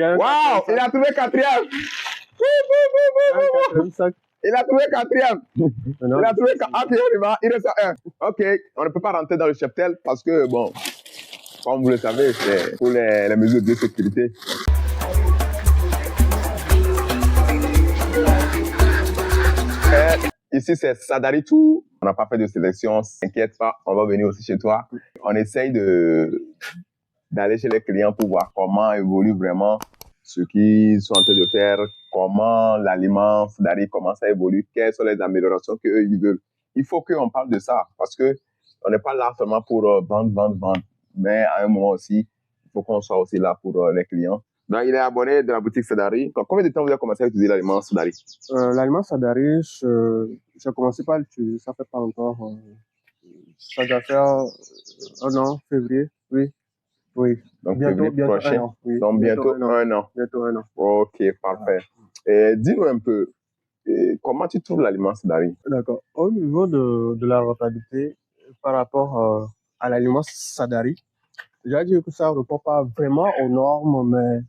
Waouh, il a trouvé quatrième. Il a trouvé quatrième. Il a trouvé quatrième. Il reste un. Ok, on ne peut pas rentrer dans le cheptel parce que, bon, comme vous le savez, c'est pour les mesures de sécurité. Ici, c'est Sadaritou. On n'a pas fait de sélection, t'inquiète pas, on va venir aussi chez toi. On essaye d'aller chez les clients pour voir comment évolue vraiment ce qu'ils sont en train de faire, comment l'aliment Sadari, comment ça évolue, quelles sont les améliorations qu'eux, ils veulent. Il faut qu'on parle de ça parce que on n'est pas là seulement pour vendre. Mais à un moment aussi, il faut qu'on soit aussi là pour les clients. Donc, il est abonné de la boutique Sadari. Donc, combien de temps vous avez commencé à utiliser l'aliment Sadari? L'aliment Sadari, j'ai commencé par l'utiliser, ça fait pas encore. Ça doit faire un an, février, oui. Donc, bientôt prochain. un an. Oui. Donc, bientôt un an. Bientôt un an. Ok, parfait. Et dis-nous un peu, comment tu trouves l'aliment Sadari? D'accord. Au niveau de la rentabilité, par rapport à l'aliment Sadari, j'ai dit que ça ne répond pas vraiment aux normes, mais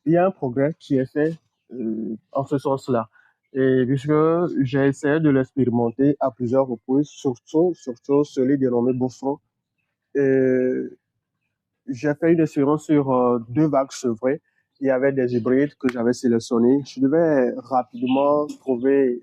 il y a un progrès qui est fait en ce sens-là. Et puisque j'ai essayé de l'expérimenter à plusieurs reprises, surtout celui dénommé Bosro. J'ai fait une expérience sur 2 vagues sevrées. Il y avait des hybrides que j'avais sélectionnés. Je devais rapidement trouver,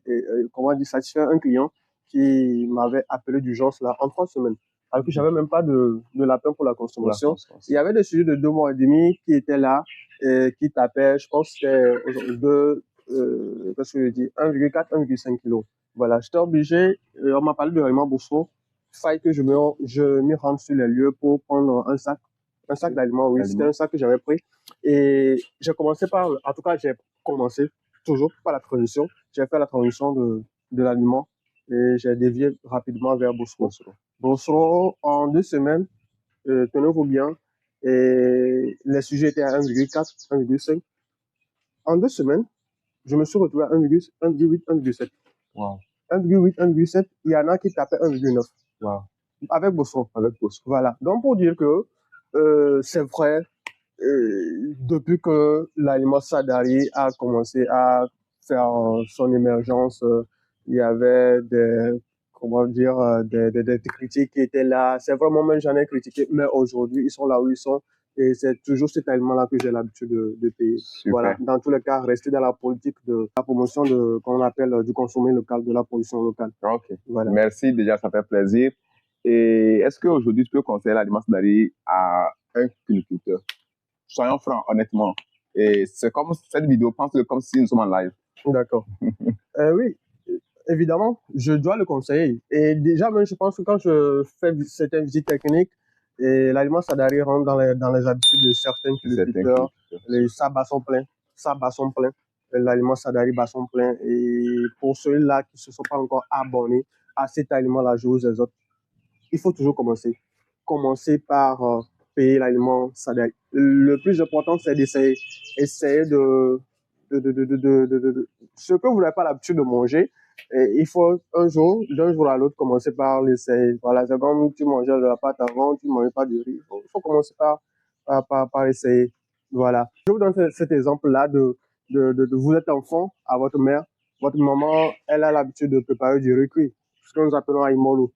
satisfaire un client qui m'avait appelé d'urgence là en 3 semaines. Alors que j'avais même pas de lapin pour la consommation. Il y avait des sujets de 2 mois et demi qui étaient là et qui tapaient, je pense que c'était qu'est-ce que je dis, 1,4, 1,5 kg. Voilà, j'étais obligé, on m'a parlé de réellement Bourseau. Il fallait que je m'y rende sur les lieux pour prendre un sac d'aliments, oui. C'était un sac que j'avais pris. Et j'ai commencé toujours par la transition. J'ai fait la transition de l'aliment et j'ai dévié rapidement vers Bosro. Bosro, en 2 semaines, tenez-vous bien, et les sujets étaient à 1,4, 1,5. En 2 semaines, je me suis retrouvé à 1,8, 1,7. Wow. 1,8, 1,7, il y en a qui tapaient 1,9. Wow. Avec Bosro. Voilà. Donc, pour dire que c'est vrai, depuis que l'aliment Sadari a commencé à faire son émergence, il y avait des critiques qui étaient là. C'est vraiment, même j'en ai critiqué, mais aujourd'hui, ils sont là où ils sont. Et c'est toujours cet aliment-là que j'ai l'habitude de payer. Super. Voilà. Dans tous les cas, rester dans la politique de la promotion qu'on appelle du consommer local, de la production locale. Ok. Voilà. Merci, déjà, ça fait plaisir. Et est-ce qu'aujourd'hui, tu peux conseiller l'aliment Sadari à un cultivateur? Soyons francs, honnêtement. Et c'est comme cette vidéo, pense-le comme si nous sommes en live. D'accord. Oui, évidemment, je dois le conseiller. Et déjà, même, je pense que quand je fais certaines visites techniques, et l'aliment Sadari rentre dans les habitudes de certains cultivateurs. Ça bat son plein. L'aliment Sadari bat son plein. Et pour ceux-là qui ne se sont pas encore abonnés à cet aliment-là, je vous exhorte, il faut toujours commencer. Commencer par payer l'aliment Sadari. Le plus important, c'est d'essayer. Essayer de ce que vous n'avez pas l'habitude de manger, et il faut d'un jour à l'autre, commencer par l'essayer. Voilà, c'est comme tu mangeais de la pâte avant, tu ne mangeais pas du riz. Il faut commencer par essayer. Voilà. Je vous donne cet exemple-là vous êtes enfant à votre mère. Votre maman, elle a l'habitude de préparer du riz cuit, ce que nous appelons aïmolo.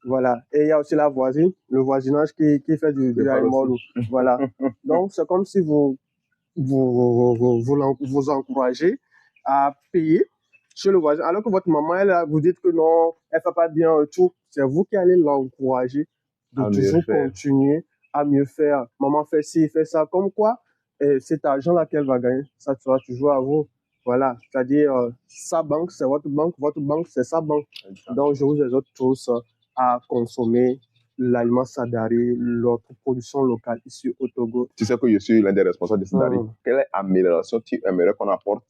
Voilà. Et il y a aussi la voisine, le voisinage qui fait du aïmolo. Voilà. Donc, c'est comme si vous encouragez à payer chez le voisin, alors que votre maman, vous dites que non, elle fait pas bien tout. C'est vous qui allez l'encourager de toujours continuer à mieux faire. Maman fait ci, fait ça. Comme quoi, cet argent-là qu'elle va gagner, ça sera toujours à vous. Voilà. C'est-à-dire, sa banque, c'est votre banque c'est sa banque. Donc, je vous exhorte tous à consommer l'aliment Sadari, notre production locale ici au Togo. Tu sais que je suis l'un des responsables de Sadari. Quelle amélioration tu aimerais qu'on apporte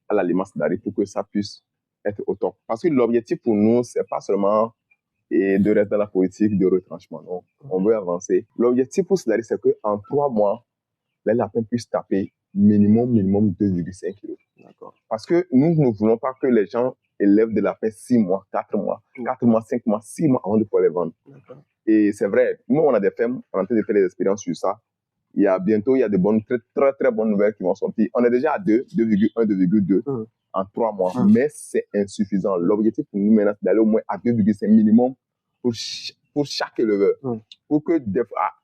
à l'aliment Sadari pour que ça puisse être au top? Parce que l'objectif pour nous, c'est pas seulement de rester dans la politique de retranchement. Non, on veut avancer. L'objectif pour Sadari, c'est qu'en 3 mois, les lapins puissent taper minimum 2,5 kg. D'accord. Parce que nous ne voulons pas que les gens élèvent des lapins 6 mois, 4 mois, 4 mois, 5 mois, 6 mois avant de pouvoir les vendre. Et c'est vrai, nous, on a des fermes, on est en train de faire des expériences sur ça. Il y a bientôt, il y a de bonnes, très bonnes nouvelles qui vont sortir. On est déjà à 2, 2,1, 2,2 en 3 mois. Mais c'est insuffisant. L'objectif pour nous maintenant, c'est d'aller au moins à 2,5 minimum pour chaque éleveur. Pour que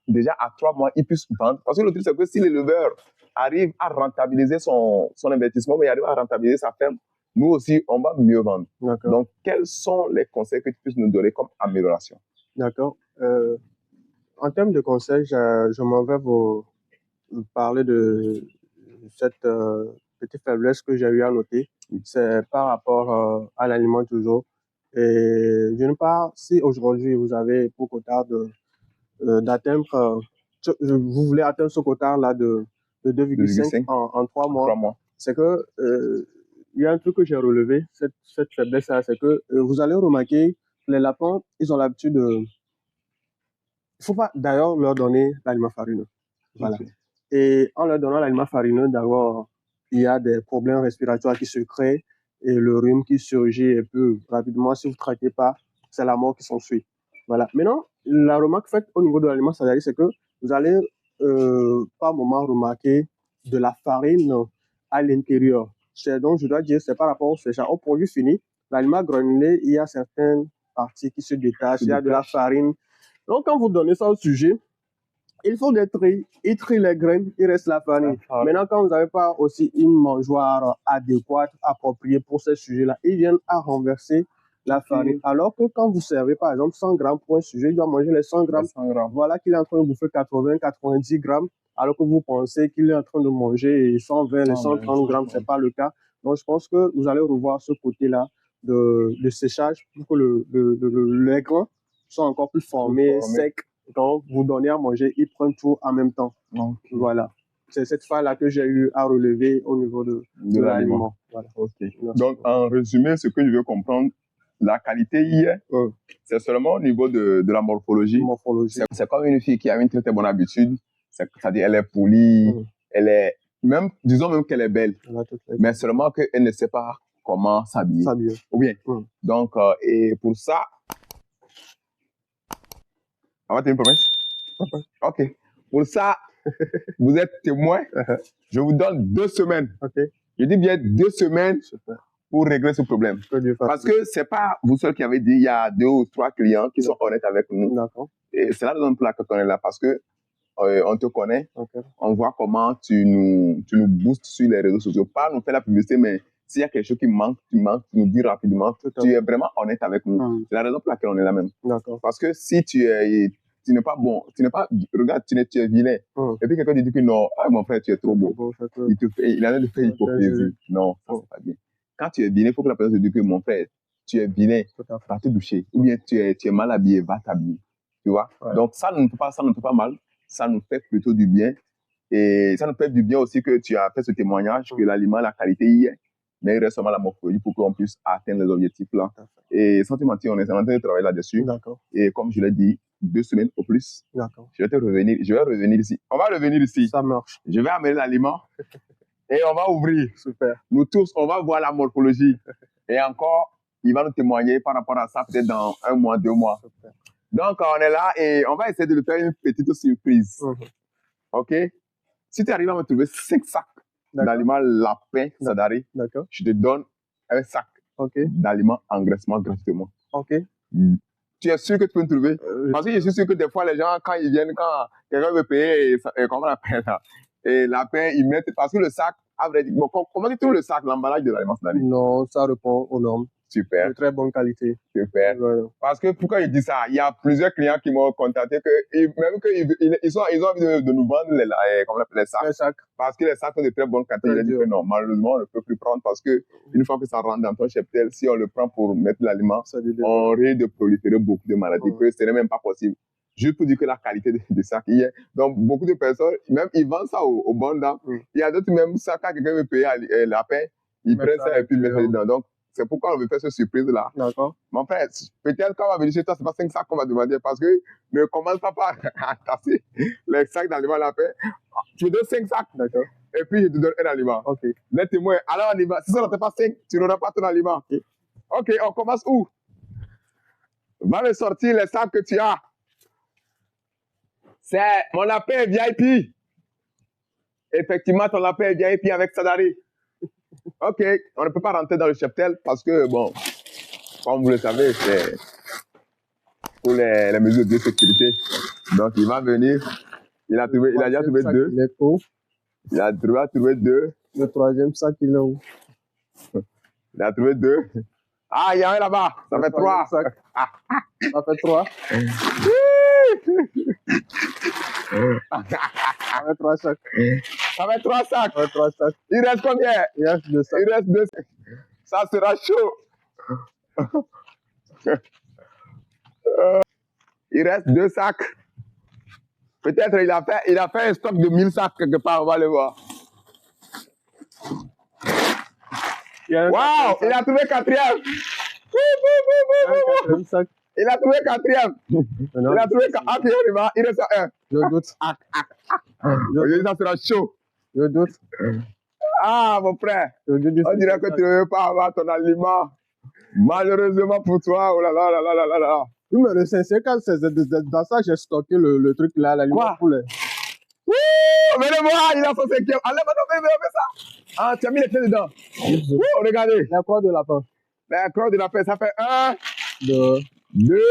déjà à 3 mois, ils puissent vendre. Parce que le truc, c'est que si l'éleveur arrive à rentabiliser son investissement, mais il arrive à rentabiliser sa ferme, nous aussi, on va mieux vendre. Donc, quels sont les conseils que tu puisses nous donner comme amélioration? D'accord. En termes de conseils, je m'en vais vous parler de cette petite faiblesse que j'ai eu à noter. C'est par rapport à l'aliment toujours. Et d'une part, si aujourd'hui vous avez pour quota d'atteindre, vous voulez atteindre ce quota-là de 2,5 en 3 mois, c'est que il y a un truc que j'ai relevé, cette faiblesse-là, c'est que vous allez remarquer que les lapins, ils ont l'habitude de... Il ne faut pas d'ailleurs leur donner l'aliment farineux. Voilà. Et en leur donnant l'aliment farineux, d'abord, il y a des problèmes respiratoires qui se créent et le rhume qui surgit un peu rapidement. Si vous ne traitez pas, c'est la mort qui s'ensuit. Voilà. Maintenant, la remarque faite au niveau de l'aliment salarié, c'est que vous allez par moment remarquer de la farine à l'intérieur. Donc, je dois dire, c'est par rapport au produit fini. L'aliment granulé, il y a certaines parties qui se détachent, il y a de la farine. Donc, quand vous donnez ça au sujet, il faut des tris, il trie les graines, il reste la farine. Maintenant, quand vous n'avez pas aussi une mangeoire adéquate, appropriée pour ce sujet-là, ils viennent à renverser la farine. Alors que quand vous servez, par exemple, 100 grammes pour un sujet, il doit manger les 100 grammes. Voilà qu'il est en train de bouffer 80, 90 grammes, alors que vous pensez qu'il est en train de manger 120, les 130 grammes, ce n'est pas le cas. Donc, je pense que vous allez revoir ce côté-là de séchage pour que les grains soient encore plus formés, secs. Donc, vous donnez à manger, ils prennent tout en même temps. Voilà. C'est cette faille-là que j'ai eu à relever au niveau de l'aliment. Voilà. Donc, en résumé, ce que je veux comprendre, la qualité hier, c'est seulement au niveau de la morphologie. C'est comme une fille qui a une très bonne habitude. C'est-à-dire, elle est polie, elle est, même, disons même qu'elle est belle, mais seulement qu'elle ne sait pas comment s'habiller. Ou bien. Donc, et pour ça, on va te une promesse? Ok. Pour ça, vous êtes témoin. Je vous donne 2 semaines. Je dis bien 2 semaines pour régler ce problème. Parce que c'est pas vous seul qui avez dit, il y a 2 ou 3 clients qui sont honnêtes avec nous. Et c'est la raison pour laquelle on est là. Parce que on te connaît. On voit comment tu nous boostes sur les réseaux sociaux. Pas nous faire la publicité, mais s'il y a quelque chose qui manque, tu nous dis rapidement. Tu es vraiment honnête avec nous. C'est la raison pour laquelle on est là même. Parce que si tu n'es pas bon, regarde, tu es vilain. Et puis quelqu'un te dit que non, mon frère, tu es trop beau. Il a l'air de faire hypocrisie. Non, ça c'est pas bien. Quand tu es vilain, il faut que la personne te dise que mon frère, tu es vilain, va te doucher. Ou bien tu es mal habillé, va t'habiller. Tu vois? Donc ça ne peut pas mal. Ça nous fait plutôt du bien. Et ça nous fait du bien aussi que tu as fait ce témoignage, que l'aliment, la qualité y est. Mais il reste seulement la morphologie pour qu'on puisse atteindre les objectifs là. Et sans te mentir, on est en train de travailler là-dessus. Et comme je l'ai dit, 2 semaines au plus. Je vais revenir ici. On va revenir ici. Ça marche. Je vais amener l'aliment et on va ouvrir. Super. Nous tous, on va voir la morphologie. Et encore, il va nous témoigner par rapport à ça peut-être dans 1 mois, 2 mois. Super. Donc, on est là et on va essayer de lui faire une petite surprise. OK? Si tu arrives à me trouver 5 sacs d'aliments lapin Sadari, je te donne un sac d'aliments engraissement gratuitement. Tu es sûr que tu peux me trouver? Parce que je suis sûr que des fois, les gens, quand ils viennent, quand quelqu'un veut payer, comment on appelle ça? Et lapin, ils mettent... Parce que le sac, à vrai dire, bon, comment tu trouves le sac, l'emballage de l'aliment Sadari? Non, ça répond aux normes. Super. De très bonne qualité. Super. Parce que pourquoi il dit ça? Il y a plusieurs clients qui m'ont contacté même qu'ils ont envie de nous vendre les sacs. Parce que les sacs sont de très bonne qualité. Il a dit que non, malheureusement, on ne peut plus prendre parce que une fois que ça rentre dans ton cheptel, si on le prend pour mettre l'aliment, on risque de proliférer beaucoup de maladies que ce n'est même pas possible. Juste pour dire que la qualité des sacs y est. Donc, beaucoup de personnes, même ils vendent ça au bon dame. Il y a d'autres même sacs, quand quelqu'un veut payer lapin, ils prennent ça et puis mettent ça dedans. Donc, c'est pourquoi on veut faire cette surprise-là. Mon frère, peut-être quand on va venir chez toi, ce n'est pas 5 sacs qu'on va demander parce que ne commence pas à tasser les sacs d'aliments lapin. Tu me donnes 5 sacs. Et puis je te donne un aliment. Les témoins, alors on y va. Si ça n'en pas 5, tu n'auras pas ton aliment. Ok, on commence où? Va me sortir les sacs que tu as. C'est mon lapin VIP. Effectivement, ton lapin est bien et puis avec Sadari. Ok, on ne peut pas rentrer dans le cheptel parce que, bon, comme vous le savez, c'est pour les mesures de sécurité. Donc, il va venir. Il a déjà trouvé deux. Il est où? Il a trouvé deux. Le troisième sac, il est où? Il a trouvé deux. Ah, il y en a un là-bas. Ça fait trois. Sac. Ça fait trois. Ça fait trois sacs. Ça fait trois sacs. Ça fait trois sacs. Il reste combien? Il reste deux sacs. Il reste deux sacs. Ça sera chaud. Il reste deux sacs. Peut-être il a fait un stock de 1000 sacs quelque part, on va le voir. Waouh, il a trouvé quatrième. Il a trouvé quatrième. Il a trouvé quatrième. Il reste un. Je doute. Aujourd'hui, ça sera chaud. Je doute. Ah, mon frère. On dirait que tu ne veux pas avoir ton aliment. Malheureusement pour toi, oh là là là là là là. Oui, mais le sincère, quand c'est dans ça, j'ai stocké le truc là, l'aliment poulet. Wouh, venez voir, il a son cinquième. Allez, maintenant, fais ça. Ah, tu as mis les pieds dedans. Wouh, regardez. La croix de lapin. La croix de lapin, ça fait 1, Deux. 2,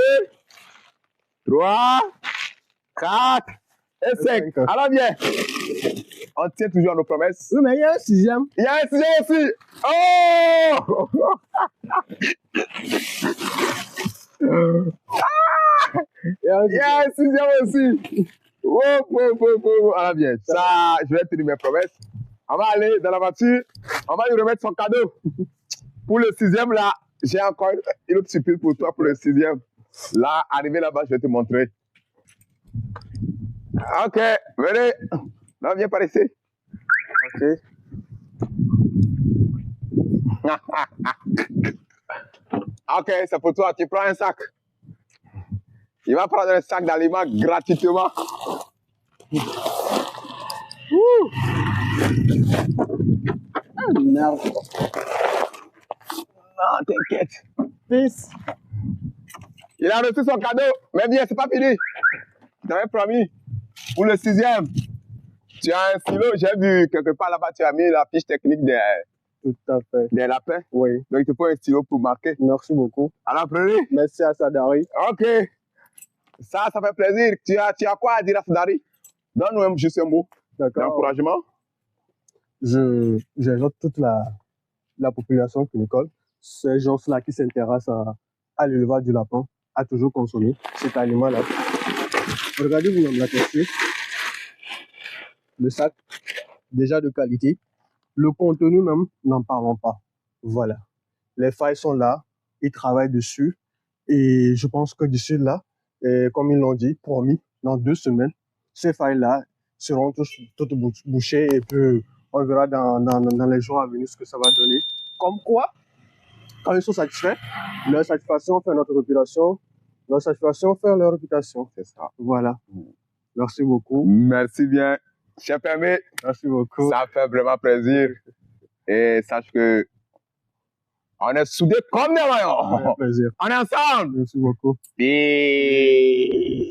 3, 4 et 5. Alors, viens. On tient toujours à nos promesses. Oui, mais il y a un sixième. Il y a un sixième aussi. Oh! Il y a un sixième aussi. Oh. Alors bien, ça, je vais tenir mes promesses. On va aller dans la voiture. On va lui remettre son cadeau. Pour le sixième, là, j'ai encore une autre surprise pour toi pour le sixième. Là, arrivé là-bas, je vais te montrer. Ok, venez. Non, viens par ici. Ok. Ok, c'est pour toi. Tu prends un sac. Il va prendre un sac d'aliments gratuitement. Ah, merde. Non, t'inquiète. Fils. Il a reçu son cadeau. Mais bien, c'est pas fini. Je t'avais promis. Pour le sixième, tu as un stylo. J'ai vu quelque part là-bas, tu as mis la fiche technique des lapins. Oui. Donc, il te faut un stylo pour marquer. Merci beaucoup. Alors, prenez. Merci à Sadari. Ok. Ça fait plaisir. Tu as quoi à dire à Sadari? Donne-nous juste un mot d'encouragement. J'exhorte toute la population cunicole, ces gens-là qui s'intéressent à l'élevage du lapin, à toujours consommer cet aliment-là. Regardez vous-même la texture, le sac, déjà de qualité. Le contenu même, n'en parlons pas. Voilà. Les failles sont là, ils travaillent dessus. Et je pense que d'ici là, comme ils l'ont dit, promis, dans 2 semaines, ces failles-là seront toutes bouchées et puis on verra dans les jours à venir ce que ça va donner. Comme quoi, quand ils sont satisfaits, leur satisfaction fait notre réputation, leur satisfaction fait leur réputation. C'est ça. Voilà. Merci beaucoup. Merci bien. Cher Permé, merci beaucoup. Ça fait vraiment plaisir. Et sache que on est soudés comme des maillons. Plaisir. On est ensemble. Merci beaucoup. Peace.